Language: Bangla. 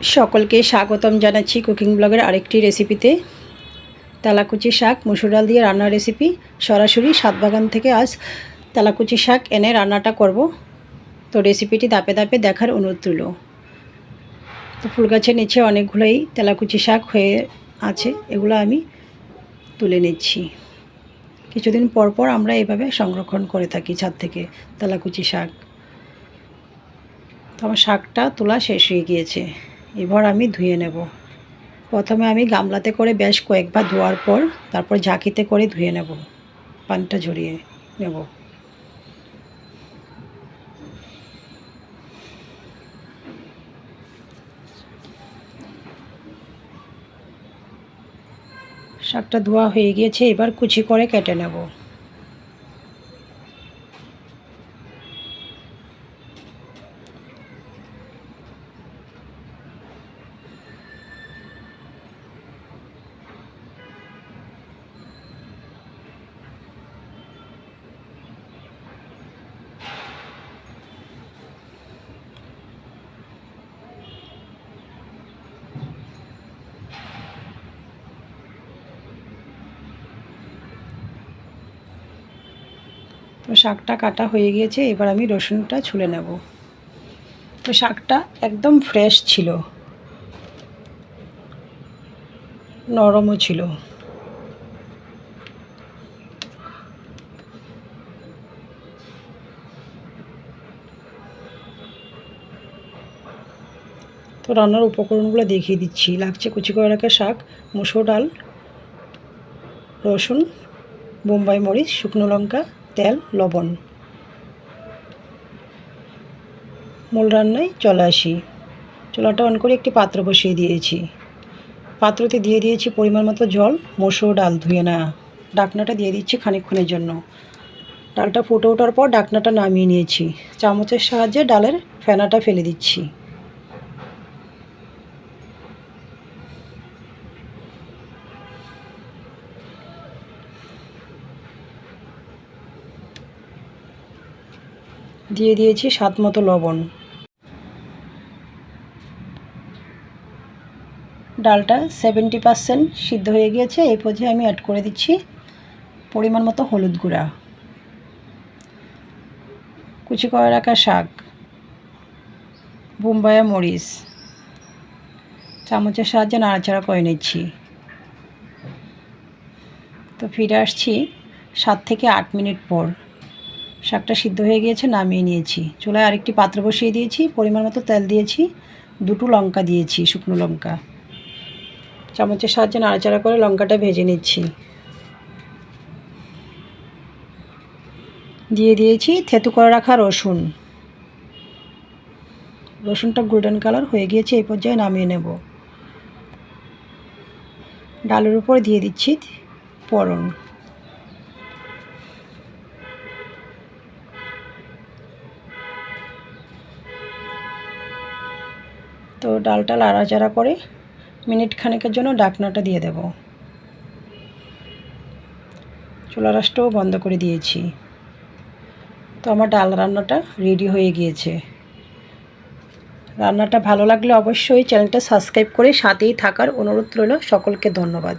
সকলকে স্বাগতম জানাচ্ছি কুকিং ব্লগের আরেকটি রেসিপিতে। তেলাকুচি শাক মুসুর ডাল দিয়ে রান্নার রেসিপি। সরাসরি ছাদ বাগান থেকে আজ তেলাকুচি শাক এনে রান্নাটা করব। তো রেসিপিটি ধাপে ধাপে দেখার অনুরোধ রইল। তো ফুল গাছের নিচে অনেকগুলোই তেলাকুচি শাক হয়ে আছে, এগুলো আমি তুলে নিচ্ছি। কিছুদিন পর পর আমরা এভাবে সংরক্ষণ করে থাকি ছাদ থেকে তেলাকুচি শাক। তো আমার শাকটা তোলা শেষ হয়ে গিয়েছে, এবার আমি ধুয়ে নেব। প্রথমে আমি গামলাতে করে বেশ কয়েকবার ধোয়ার পর তারপর ঝাঁকিতে করে ধুয়ে নেব, পানিটা ঝরিয়ে নেব। শাকটা ধোয়া হয়ে গিয়েছে, এবার কুচি করে কেটে নেব। তো শাকটা কাটা হয়ে গিয়েছে, এবার আমি রসুনটা ছুলে নেব। তো শাকটা একদম ফ্রেশ ছিল, নরমও ছিল। তো রান্নার উপকরণগুলো দেখিয়ে দিচ্ছি। লাগছে কুচি করে রাখা শাক, মুসুর ডাল, রসুন, বোম্বাই মরিচ, শুকনো লঙ্কা, তেল, লবণ। মূল রান্নায় চলে আসি। চুলাটা অন করে একটি পাত্র বসিয়ে দিয়েছি। পাত্রতে দিয়ে দিয়েছি পরিমাণ মতো জল, মসুর ডাল ধুয়ে নেওয়া। ডাকনাটা দিয়ে দিচ্ছি খানিকক্ষণের জন্য। ডালটা ফুটে ওঠার পর ডাকনাটা নামিয়ে নিয়েছি। চামচের সাহায্যে ডালের ফেনাটা ফেলে দিচ্ছি। দিয়ে দিয়েছি স্বাদ মতো লবণ। ডালটা 70% সিদ্ধ হয়ে গিয়েছে, এই পর্যায়ে আমি অ্যাড করে দিচ্ছি পরিমাণ মতো হলুদ গুঁড়া, কুচি করে রাখা শাক, বোম্বাই মরিচ। চামচের সাহায্যে নাড়াচাড়া করে নিচ্ছি। তো ফিরে আসছি 7 থেকে 8 মিনিট পর। শাকটা সিদ্ধ হয়ে গিয়েছে, নামিয়ে নিয়েছি। চুলায় আরেকটি পাত্র বসিয়ে দিয়েছি, পরিমাণ মতো তেল দিয়েছি, 2টো লঙ্কা দিয়েছি, শুকনো লঙ্কা। চামচের সাহায্যে নাড়াচাড়া করে লঙ্কাটা ভেজে নিচ্ছি। দিয়ে দিয়েছি থেতু করে রাখা রসুন। রসুনটা গোল্ডেন কালার হয়ে গিয়েছে, এই পর্যায়ে নামিয়ে নেব। ডালের উপর দিয়ে দিচ্ছি ফোড়ন। তো ডালটা নাড়াচাড়া করে মিনিট খানেকের জন্য ঢাকনাটা দিয়ে দেব। চুলার আঁচটাও বন্ধ করে দিয়েছি। তো আমার ডাল রান্নাটা রেডি হয়ে গিয়েছে। রান্নাটা ভালো লাগলে অবশ্যই চ্যানেলটা সাবস্ক্রাইব করে সাথেই থাকার অনুরোধ রইল। সকলকে ধন্যবাদ।